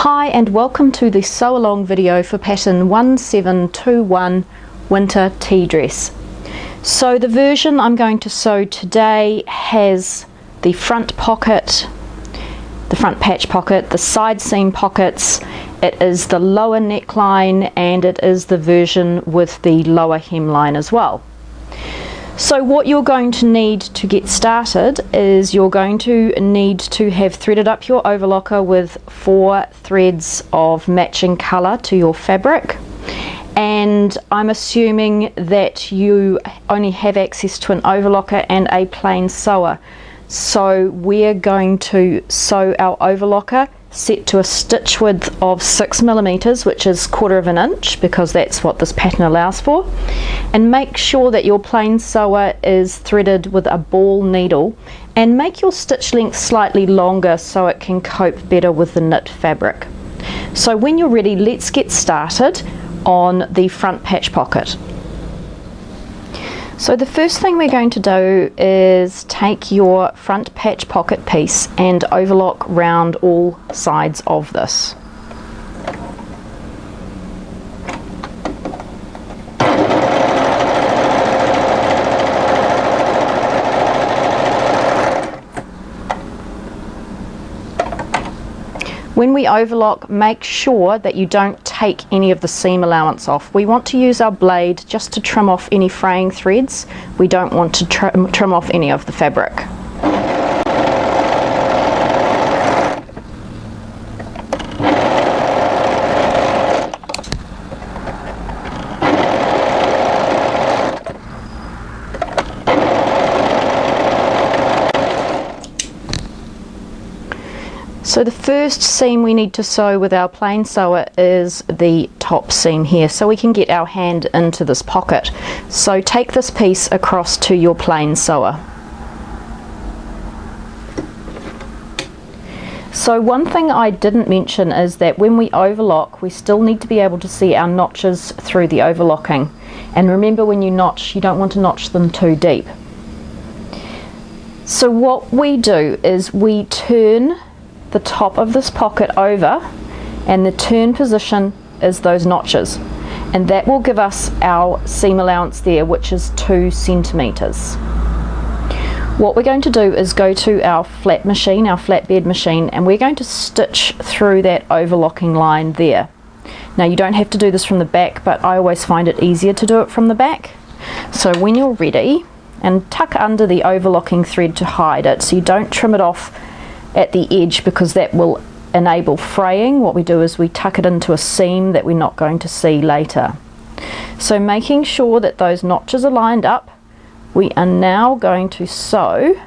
Hi and welcome to the sew along video for pattern 1721 winter tea dress. So the version I'm going to sew today has the front pocket, the front patch pocket, the side seam pockets, it is the lower neckline, and it is the version with the lower hemline as well. So what you're going to need to get started is you're going to need to have threaded up your overlocker with 4 threads of matching colour to your fabric, and I'm assuming that you only have access to an overlocker and a plain sewer. So we're going to sew our overlocker set to a stitch width of 6mm, which is 1/4 inch, because that's what this pattern allows for, and make sure that your plain sewer is threaded with a ball needle, and make your stitch length slightly longer so it can cope better with the knit fabric. So when you're ready, let's get started on the front patch pocket. So the first thing we're going to do is take your front patch pocket piece and overlock round all sides of this. When we overlock, make sure that you don't take any of the seam allowance off. We want to use our blade just to trim off any fraying threads. We don't want to trim off any of the fabric. So the first seam we need to sew with our plain sewer is the top seam here, so we can get our hand into this pocket. So take this piece across to your plain sewer. So one thing I didn't mention is that when we overlock, we still need to be able to see our notches through the overlocking. And remember, when you notch, you don't want to notch them too deep. So what we do is we turn the top of this pocket over, and the turn position is those notches, and that will give us our seam allowance there, which is 2 centimeters. What we're going to do is go to our flat machine, our flatbed machine, and we're going to stitch through that overlocking line there. Now you don't have to do this from the back, but I always find it easier to do it from the back. So when you're ready, and tuck under the overlocking thread to hide it, so you don't trim it off at the edge, because that will enable fraying. What we do is we tuck it into a seam that we're not going to see later. So making sure that those notches are lined up, we are now going to sew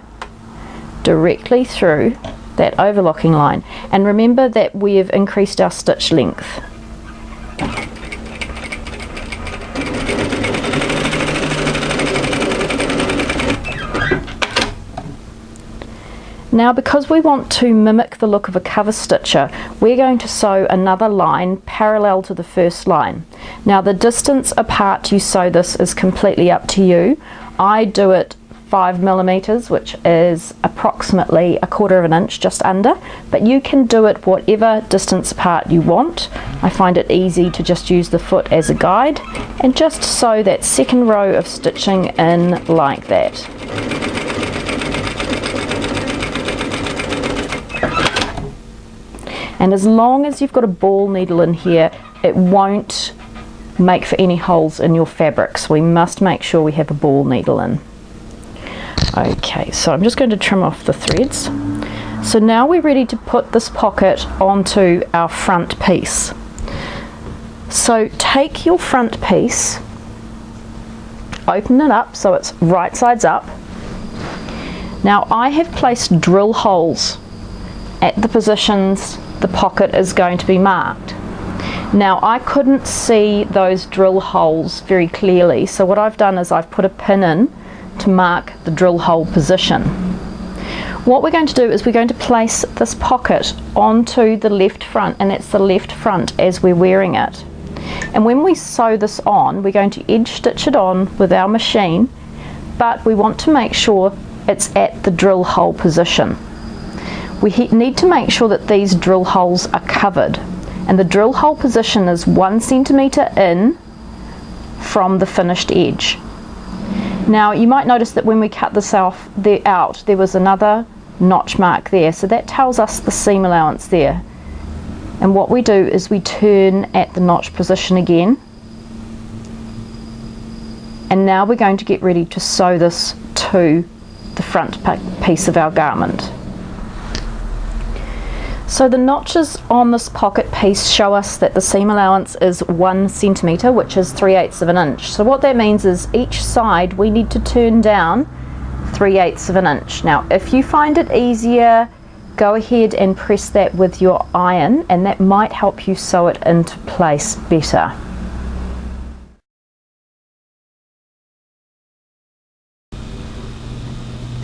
directly through that overlocking line, and remember that we have increased our stitch length. Now, because we want to mimic the look of a cover stitcher, we're going to sew another line parallel to the first line. Now the distance apart you sew this is completely up to you. I do it 5mm, which is approximately 1/4 inch, just under, but you can do it whatever distance apart you want. I find it easy to just use the foot as a guide and just sew that second row of stitching in like that. And as long as you've got a ball needle in here, it won't make for any holes in your fabric, so we must make sure we have a ball needle in. Okay, so I'm just going to trim off the threads. So now we're ready to put this pocket onto our front piece. So take your front piece, open it up so it's right sides up. Now I have placed drill holes at the positions the pocket is going to be marked. Now I couldn't see those drill holes very clearly, so what I've done is I've put a pin in to mark the drill hole position. What we're going to do is we're going to place this pocket onto the left front, and it's the left front as we're wearing it. And when we sew this on, we're going to edge stitch it on with our machine, but we want to make sure it's at the drill hole position. We need to make sure that these drill holes are covered, and the drill hole position is 1 centimetre in from the finished edge. Now you might notice that when we cut this out there was another notch mark there, so that tells us the seam allowance there. And what we do is we turn at the notch position again, and now we're going to get ready to sew this to the front piece of our garment. So the notches on this pocket piece show us that the seam allowance is 1 centimetre, which is 3/8 of an inch. So what that means is each side we need to turn down 3/8 of an inch. Now if you find it easier, go ahead and press that with your iron, and that might help you sew it into place better.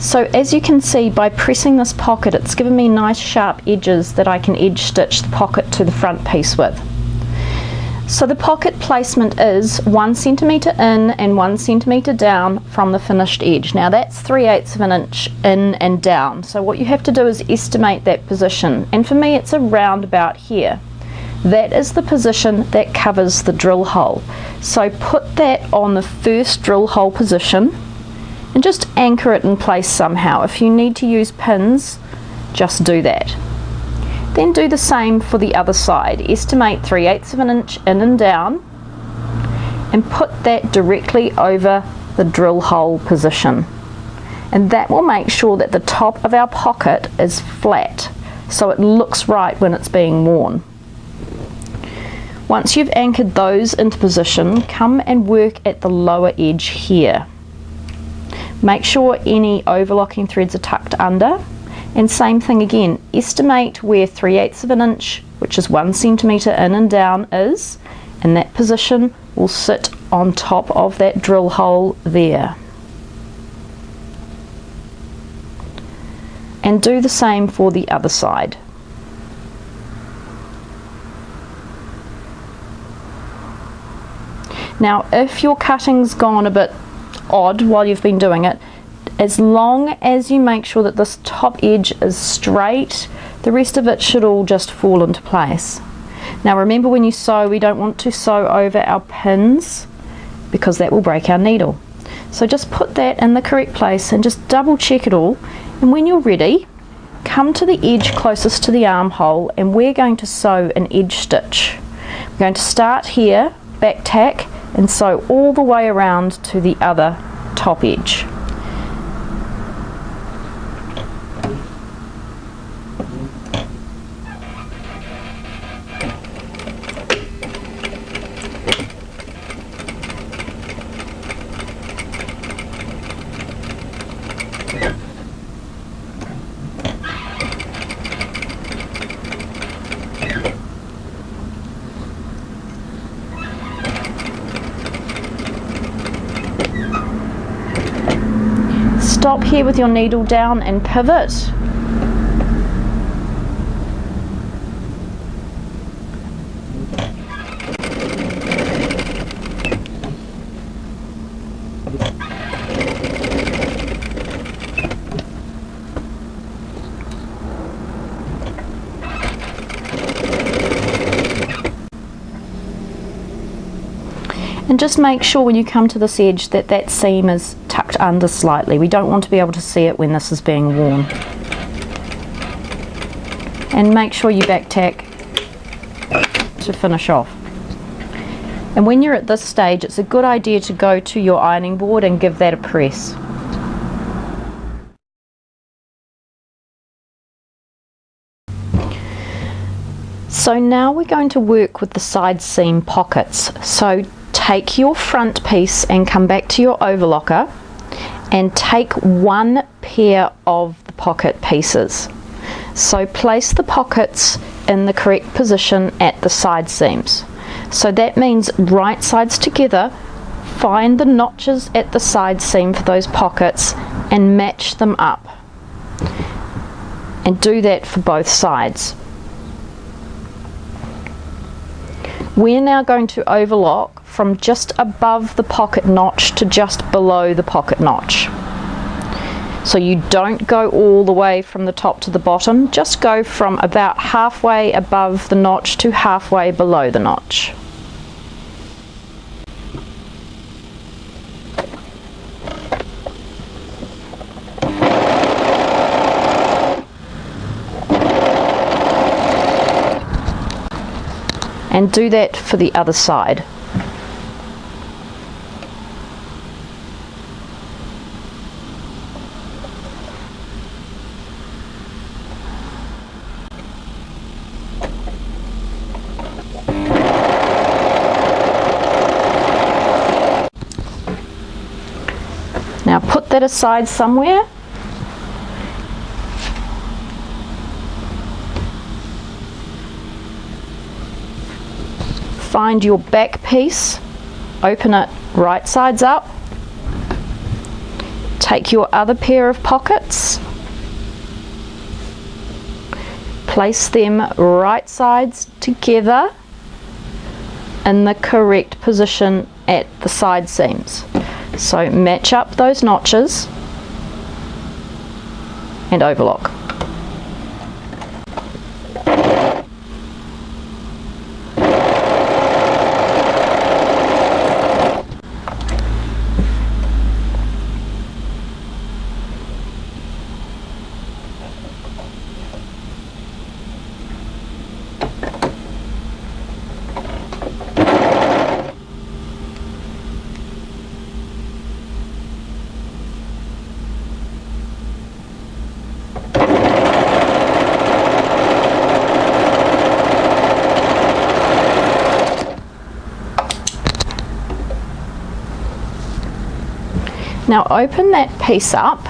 So as you can see, by pressing this pocket, it's given me nice sharp edges that I can edge stitch the pocket to the front piece with. So the pocket placement is 1 centimetre in and 1 centimetre down from the finished edge. Now that's 3/8 of an inch in and down. So what you have to do is estimate that position. And for me, it's around about here. That is the position that covers the drill hole. So put that on the first drill hole position and just anchor it in place somehow. If you need to use pins, just do that. Then do the same for the other side. Estimate 3/8 of an inch in and down, and put that directly over the drill hole position. And that will make sure that the top of our pocket is flat, so it looks right when it's being worn. Once you've anchored those into position, come and work at the lower edge here. Make sure any overlocking threads are tucked under, and same thing again, estimate where 3/8 of an inch, which is 1 centimetre in and down, is, and that position will sit on top of that drill hole there. And do the same for the other side. Now if your cutting's gone a bit odd while you've been doing it, as long as you make sure that this top edge is straight, the rest of it should all just fall into place. Now remember, when you sew, we don't want to sew over our pins because that will break our needle. So just put that in the correct place and just double check it all, and when you're ready, come to the edge closest to the armhole, and we're going to sew an edge stitch. We're going to start here, back tack, and sew all the way around to the other top edge. Stop here with your needle down and pivot. And just make sure when you come to this edge that that seam is tucked under slightly. We don't want to be able to see it when this is being worn. And make sure you back tack to finish off. And when you're at this stage, it's a good idea to go to your ironing board and give that a press. So now we're going to work with the side seam pockets. So take your front piece and come back to your overlocker and take one pair of the pocket pieces. So place the pockets in the correct position at the side seams. So that means right sides together, find the notches at the side seam for those pockets and match them up. And do that for both sides. We're now going to overlock from just above the pocket notch to just below the pocket notch. So you don't go all the way from the top to the bottom, just go from about halfway above the notch to halfway below the notch. And do that for the other side. Now put that aside somewhere. Find your back piece, open it right sides up, take your other pair of pockets, place them right sides together in the correct position at the side seams. So match up those notches and overlock. Now open that piece up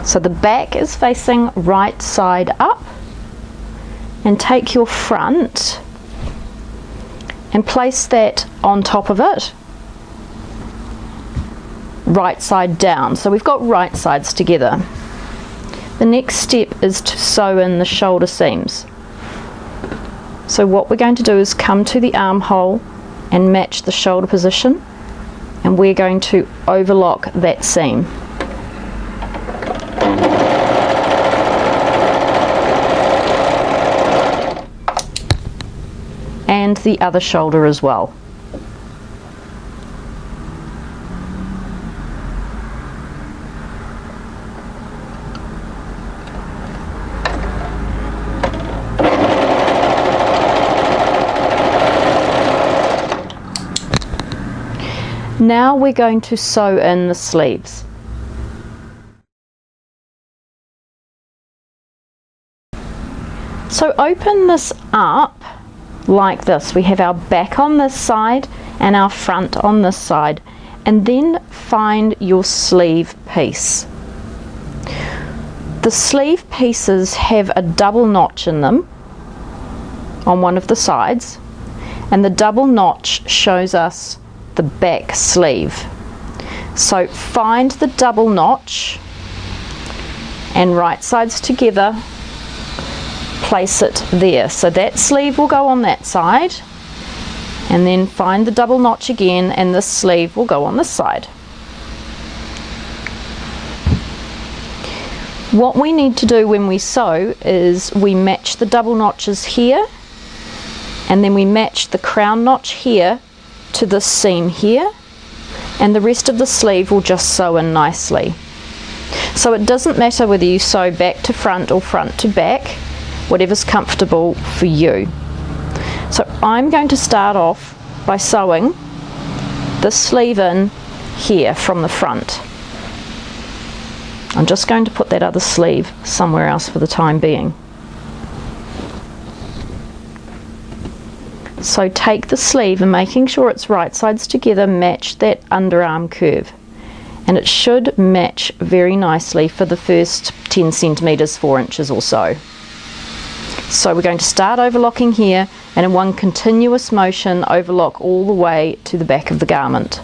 so the back is facing right side up, and take your front and place that on top of it, right side down. So we've got right sides together. The next step is to sew in the shoulder seams. So what we're going to do is come to the armhole and match the shoulder position, and we're going to overlock that seam. And the other shoulder as well. Now we're going to sew in the sleeves. So open this up like this. We have our back on this side and our front on this side, and then find your sleeve piece. The sleeve pieces have a double notch in them on one of the sides, and the double notch shows us the back sleeve. So find the double notch and right sides together, place it there. So that sleeve will go on that side, and then find the double notch again, and this sleeve will go on this side. What we need to do when we sew is we match the double notches here, and then we match the crown notch here to this seam here, and the rest of the sleeve will just sew in nicely. So it doesn't matter whether you sew back to front or front to back, whatever's comfortable for you. So I'm going to start off by sewing the sleeve in here from the front. I'm just going to put that other sleeve somewhere else for the time being. So take the sleeve and, making sure it's right sides together, match that underarm curve, and it should match very nicely for the first 10 centimeters, 4 inches or so. So we're going to start overlocking here, and in one continuous motion overlock all the way to the back of the garment.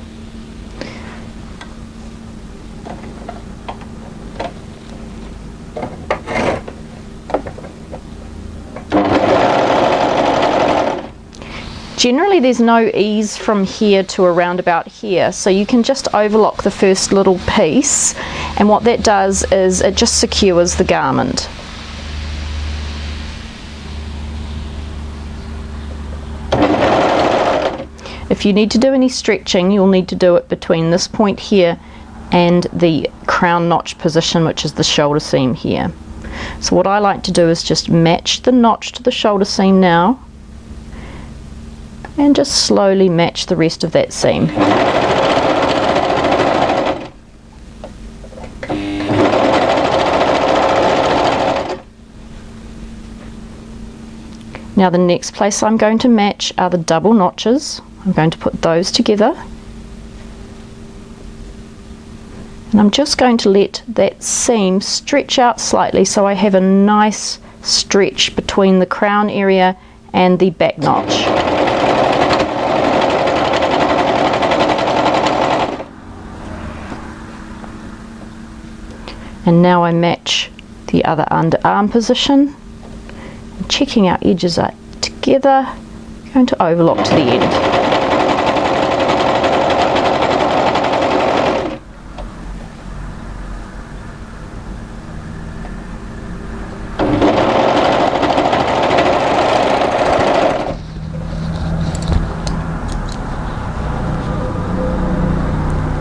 Generally there's no ease from here to around about here, so you can just overlock the first little piece And what that does is it just secures the garment. If you need to do any stretching, you'll need to do it between this point here and the crown notch position, which is the shoulder seam here. So what I like to do is just match the notch to the shoulder seam now, and just slowly match the rest of that seam. Now the next place I'm going to match are the double notches. I'm going to put those together, and I'm just going to let that seam stretch out slightly so I have a nice stretch between the crown area and the back notch. And now I match the other underarm position, checking our edges are together, going to overlock to the end.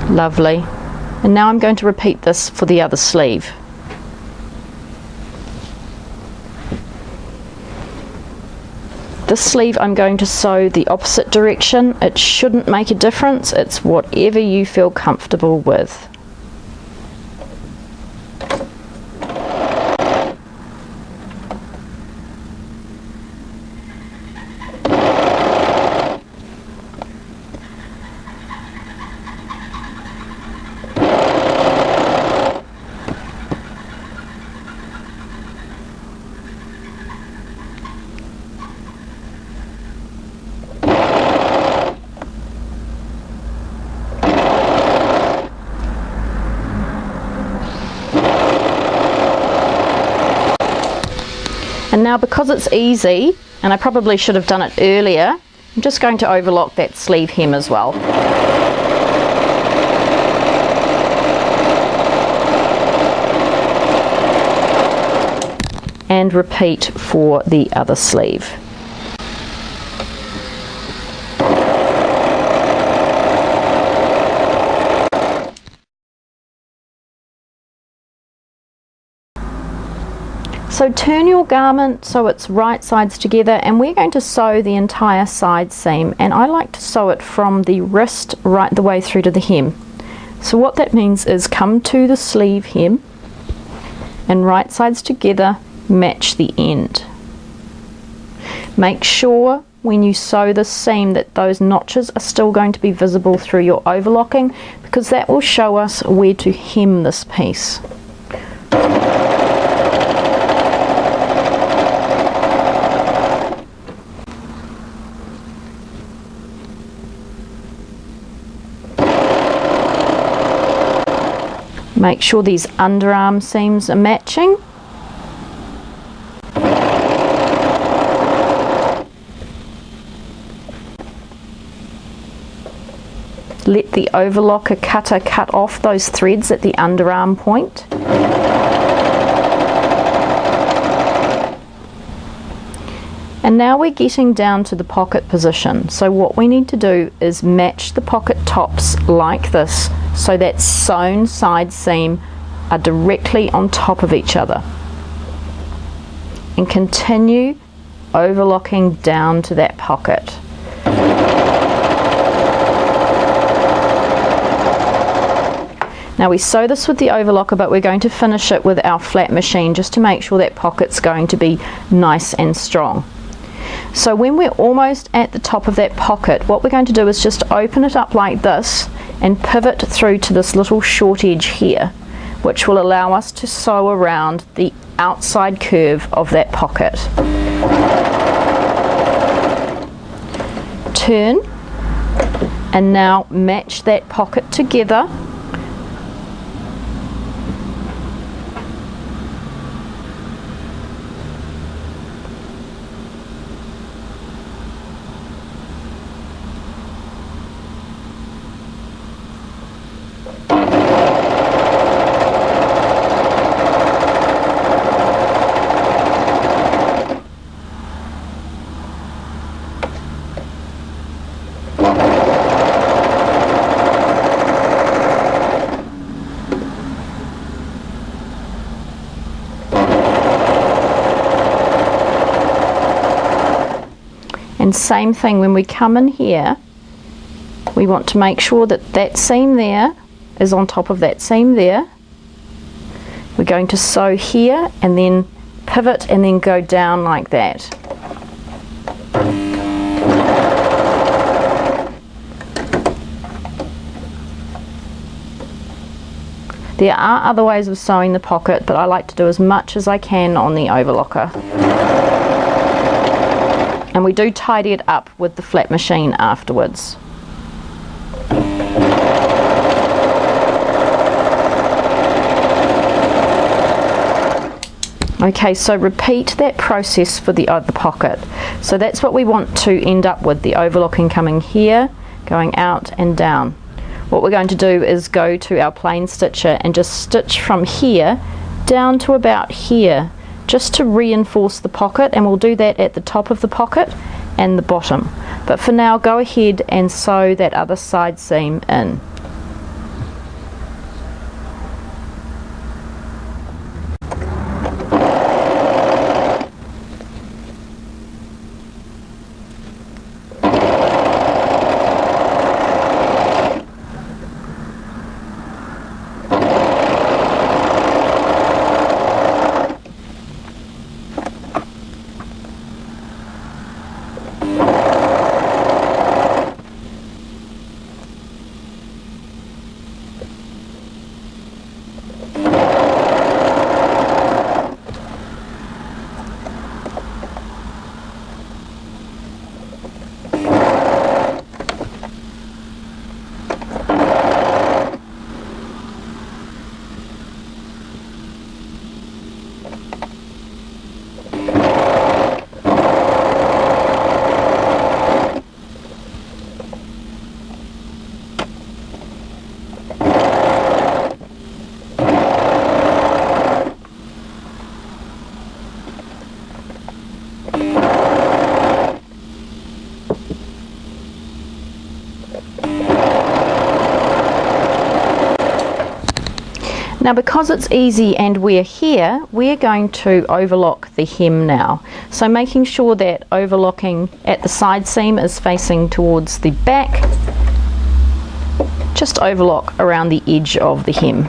Lovely. And now I'm going to repeat this for the other sleeve. This sleeve I'm going to sew the opposite direction. It shouldn't make a difference, it's whatever you feel comfortable with. And now, because it's easy, and I probably should have done it earlier, I'm just going to overlock that sleeve hem as well. And repeat for the other sleeve. So turn your garment so it's right sides together, and we're going to sew the entire side seam, and I like to sew it from the wrist right the way through to the hem. So what that means is come to the sleeve hem and right sides together match the end. Make sure when you sew the seam that those notches are still going to be visible through your overlocking, because that will show us where to hem this piece. Make sure these underarm seams are matching. Let the overlocker cutter cut off those threads at the underarm point. And now we're getting down to the pocket position. So what we need to do is match the pocket tops like this, so that sewn side seam are directly on top of each other. And continue overlocking down to that pocket. Now we sew this with the overlocker, but we're going to finish it with our flat machine just to make sure that pocket's going to be nice and strong. So when we're almost at the top of that pocket, what we're going to do is just open it up like this and pivot through to this little short edge here, which will allow us to sew around the outside curve of that pocket. Turn, and now match that pocket together. And same thing, when we come in here, we want to make sure that that seam there is on top of that seam there. We're going to sew here and then pivot and then go down like that. There are other ways of sewing the pocket, but I like to do as much as I can on the overlocker. And we do tidy it up with the flat machine afterwards. Okay, so repeat that process for the other pocket. So that's what we want to end up with, the overlocking coming here, going out and down. What we're going to do is go to our plain stitcher and just stitch from here down to about here, just to reinforce the pocket, and we'll do that at the top of the pocket and the bottom. But for now, go ahead and sew that other side seam in. Now, because it's easy and we're here, we're going to overlock the hem now. So making sure that overlocking at the side seam is facing towards the back, just overlock around the edge of the hem.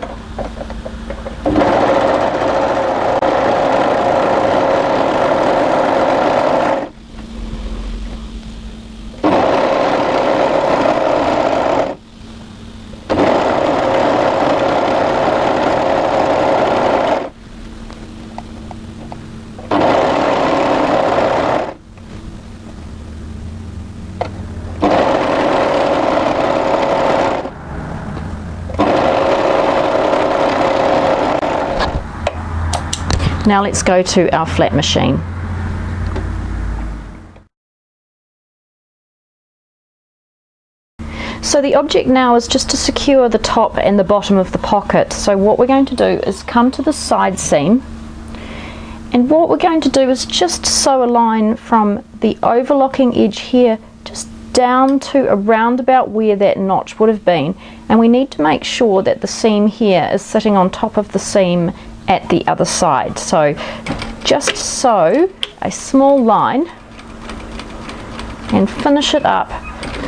Now let's go to our flat machine. So the object now is just to secure the top and the bottom of the pocket. So what we're going to do is come to the side seam, and what we're going to do is just sew a line from the overlocking edge here just down to around about where that notch would have been, and we need to make sure that the seam here is sitting on top of the seam at the other side. So just sew a small line and finish it up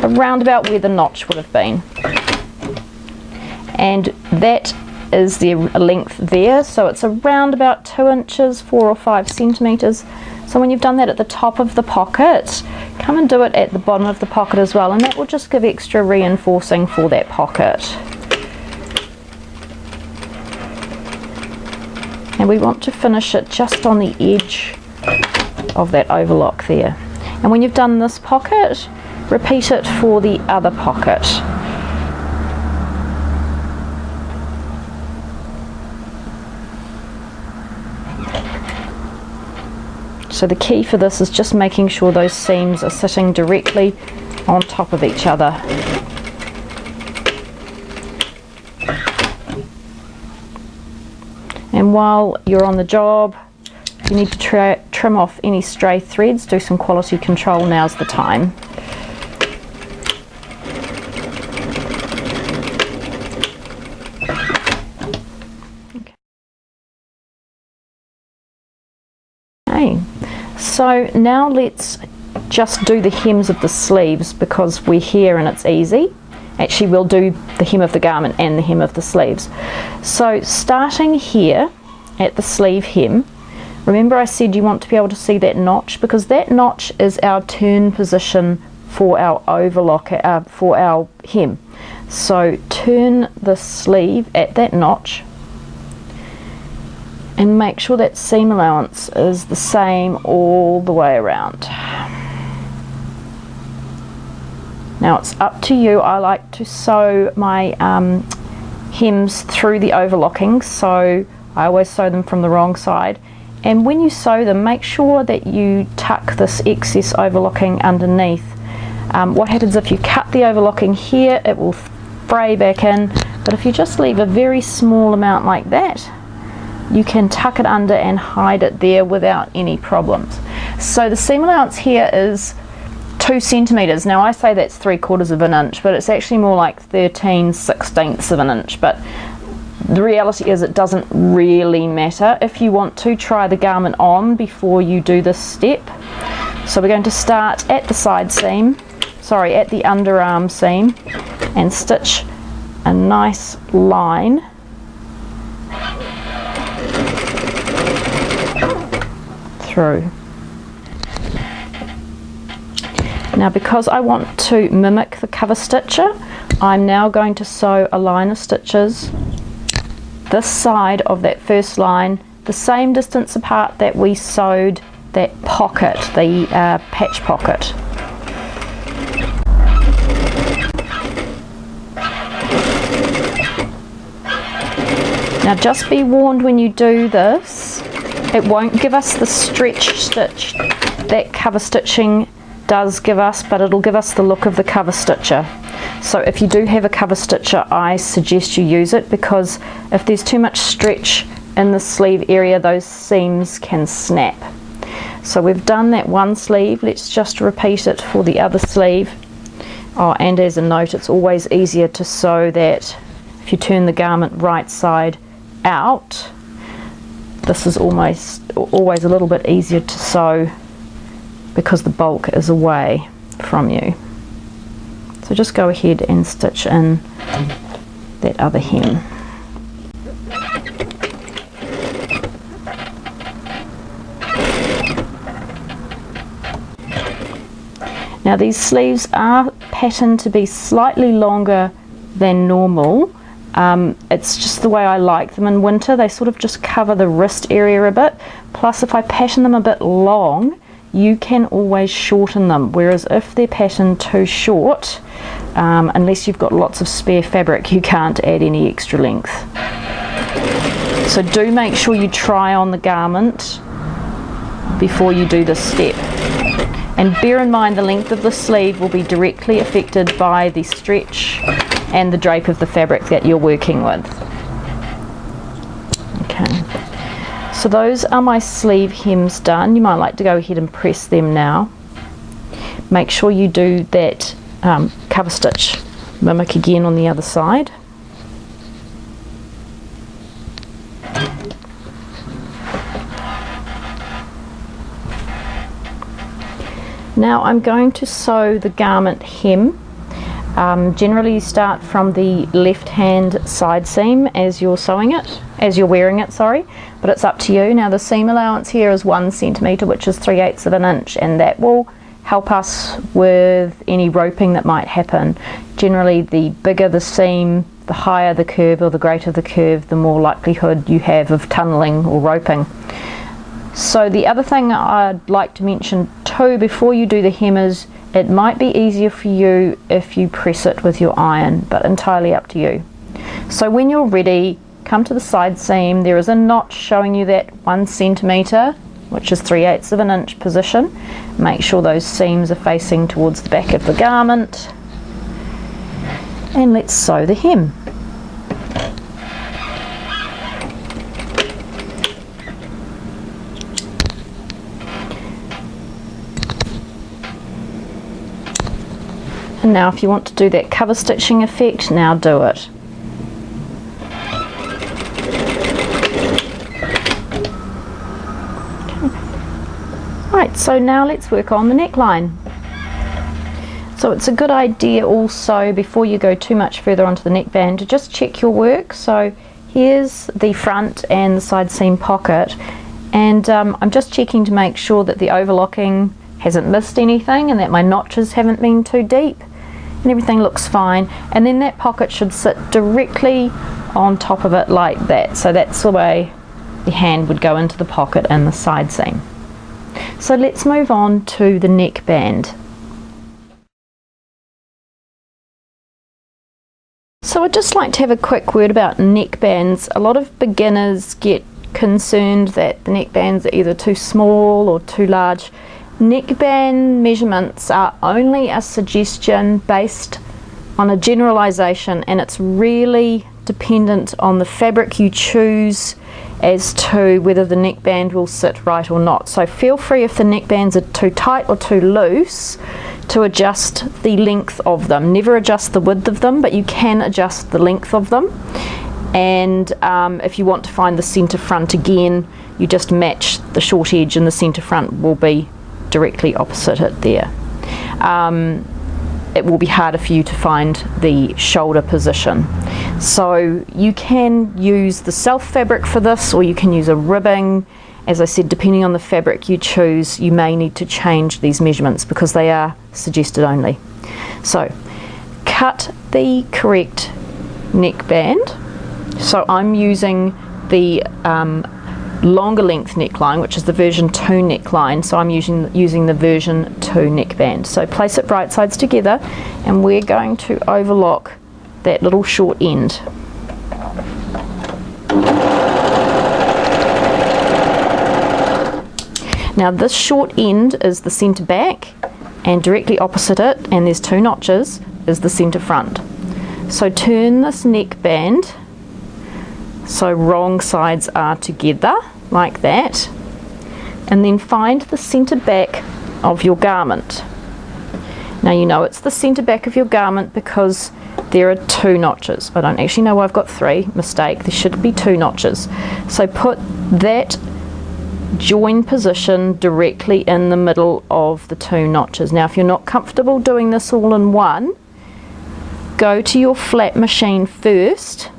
around about where the notch would have been, and that is the length there, so it's around about 2 inches, 4 or 5 centimeters. So when you've done that at the top of the pocket, come and do it at the bottom of the pocket as well, and that will just give extra reinforcing for that pocket. And we want to finish it just on the edge of that overlock there. And when you've done this pocket, repeat it for the other pocket. So the key for this is just making sure those seams are sitting directly on top of each other. And while you're on the job, if you need to trim off any stray threads, do some quality control, now's the time. Okay, so now let's just do the hems of the sleeves because we're here and it's easy. Actually, we'll do the hem of the garment and the hem of the sleeves. So starting here at the sleeve hem, remember I said you want to be able to see that notch, because that notch is our turn position for our overlock, for our hem. So turn the sleeve at that notch and make sure that seam allowance is the same all the way around. Now it's up to you. I like to sew my hems through the overlocking, so I always sew them from the wrong side. And when you sew them, make sure that you tuck this excess overlocking underneath. What happens if you cut the overlocking here, it will fray back in, but if you just leave a very small amount like that, you can tuck it under and hide it there without any problems. So the seam allowance here is 2 centimeters. Now I say that's 3/4 of an inch, but it's actually more like 13/16 of an inch. But the reality is it doesn't really matter. If you want to, try the garment on before you do this step. So we're going to start at the side seam, sorry, at the underarm seam, and stitch a nice line through. Now because I want to mimic the cover stitcher, I'm now going to sew a line of stitches this side of that first line, the same distance apart that we sewed that pocket, the patch pocket. Now just be warned, when you do this, it won't give us the stretch stitch that cover stitching does give us, but it'll give us the look of the cover stitcher. So if you do have a cover stitcher, I suggest you use it, because if there's too much stretch in the sleeve area, those seams can snap. So we've done that one sleeve. Let's just repeat it for the other sleeve. Oh, and as a note, it's always easier to sew that if you turn the garment right side out. This is always a little bit easier to sew because the bulk is away from you. So just go ahead and stitch in that other hem. Now these sleeves are patterned to be slightly longer than normal. It's just the way I like them in winter. They sort of just cover the wrist area a bit. Plus if I pattern them a bit long, you can always shorten them. Whereas if they're patterned too short, unless you've got lots of spare fabric, you can't add any extra length. So do make sure you try on the garment before you do this step. And bear in mind the length of the sleeve will be directly affected by the stretch and the drape of the fabric that you're working with. Okay, so those are my sleeve hems done. You might like to go ahead and press them now. Make sure you do that cover stitch mimic again on the other side. Now I'm going to sew the garment hem. Generally you start from the left hand side seam as you're sewing it, as you're wearing it, sorry, but it's up to you. Now the seam allowance here is 1 centimetre, which is 3/8 of an inch, and that will help us with any roping that might happen. Generally the bigger the seam, the higher the curve, or the greater the curve, the more likelihood you have of tunnelling or roping. So the other thing I'd like to mention too before you do the hem is it might be easier for you if you press it with your iron, but entirely up to you. So when you're ready, come to the side seam. There is a notch showing you that 1 centimetre, which is 3/8 of an inch position. Make sure those seams are facing towards the back of the garment. And let's sew the hem. And now if you want to do that cover stitching effect, now do it. Okay. Right, so now let's work on the neckline. So it's a good idea also, before you go too much further onto the neckband, to just check your work. So here's the front and the side seam pocket, and I'm just checking to make sure that the overlocking hasn't missed anything and that my notches haven't been too deep, and everything looks fine. And then that pocket should sit directly on top of it like that. So that's the way the hand would go into the pocket and the side seam. So let's move on to the neckband. So I'd just like to have a quick word about neckbands. A lot of beginners get concerned that the neckbands are either too small or too large. Neckband measurements are only a suggestion based on a generalization, and it's really dependent on the fabric you choose as to whether the neckband will sit right or not. So feel free, if the neckbands are too tight or too loose, to adjust the length of them. Never adjust the width of them, but you can adjust the length of them. And if you want to find the centre front again, you just match the short edge, and the centre front will be directly opposite it there. It will be harder for you to find the shoulder position. So you can use the self fabric for this, or you can use a ribbing. As I said, depending on the fabric you choose, you may need to change these measurements because they are suggested only. So cut the correct neckband. So I'm using the longer length neckline, which is the version 2 neckline, so I'm using the version 2 neckband. So place it right sides together, and we're going to overlock that little short end. Now this short end is the centre back, and directly opposite it, and there's 2 notches, is the centre front. So turn this neckband so wrong sides are together like that, and then find the centre back of your garment. Now you know it's the centre back of your garment because there are 2 notches. I don't actually know why I've got 3, mistake, there should be 2 notches. So put that join position directly in the middle of the 2 notches. Now if you're not comfortable doing this all in one, go to your flat machine first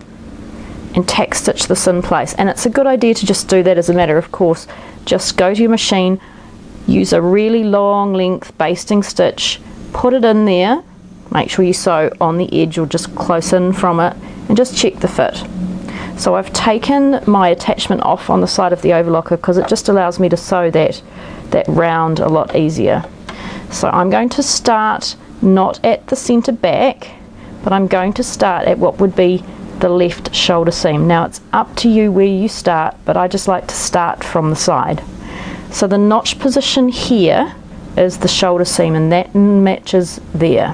and tack stitch this in place. And it's a good idea to just do that as a matter of course. Just go to your machine, use a really long length basting stitch, put it in there, make sure you sew on the edge or just close in from it, and just check the fit. So I've taken my attachment off on the side of the overlocker because it just allows me to sew that round a lot easier. So I'm going to start not at the centre back, but I'm going to start at what would be the left shoulder seam. Now it's up to you where you start, but I just like to start from the side. So the notch position here is the shoulder seam, and that matches there.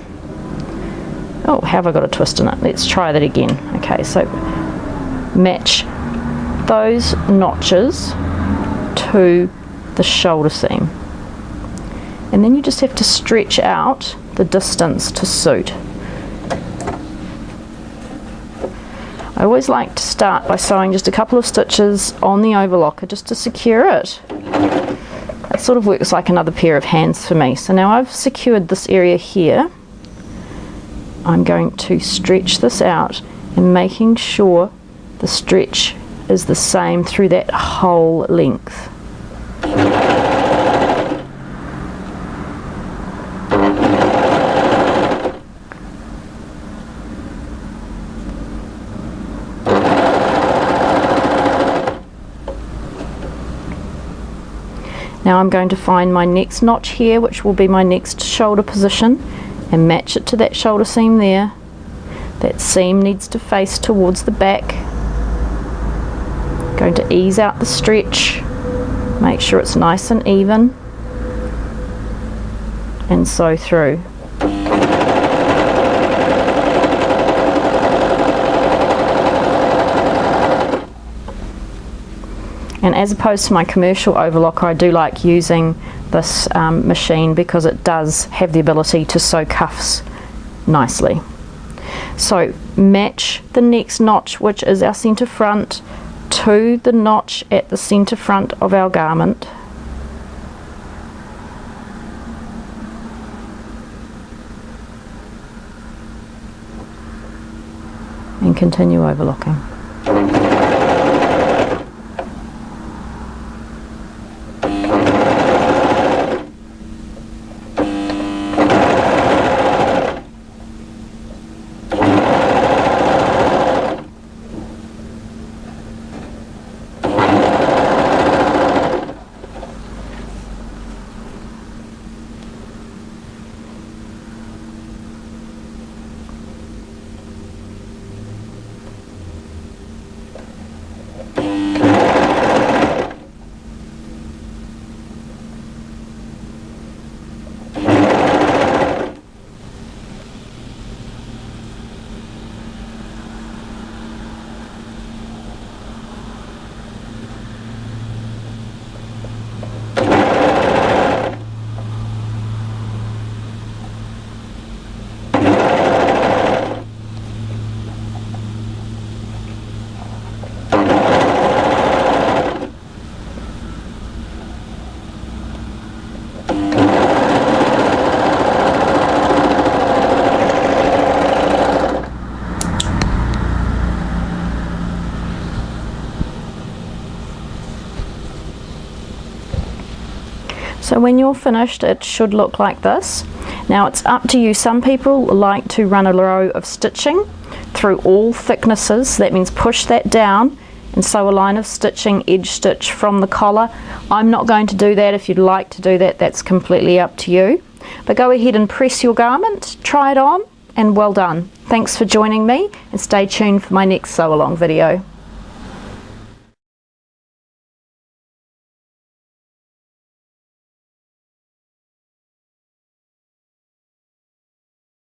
Oh, have I got a twist in it? Let's try that again. Okay, so match those notches to the shoulder seam, and then you just have to stretch out the distance to suit. I always like to start by sewing just a couple of stitches on the overlocker just to secure it. It sort of works like another pair of hands for me. So now I've secured this area here, I'm going to stretch this out and making sure the stretch is the same through that whole length. Now I'm going to find my next notch here, which will be my next shoulder position, and match it to that shoulder seam there. That seam needs to face towards the back. Going to ease out the stretch, make sure it's nice and even, and sew through. And as opposed to my commercial overlocker, I do like using this machine because it does have the ability to sew cuffs nicely. So match the next notch, which is our centre front, to the notch at the centre front of our garment. then continue overlocking. So when you're finished, it should look like this. Now it's up to you. Some people like to run a row of stitching through all thicknesses. That means push that down and sew a line of stitching, edge stitch from the collar. I'm not going to do that. If you'd like to do that, that's completely up to you. But go ahead and press your garment, try it on, and well done. Thanks for joining me, and stay tuned for my next sew along video.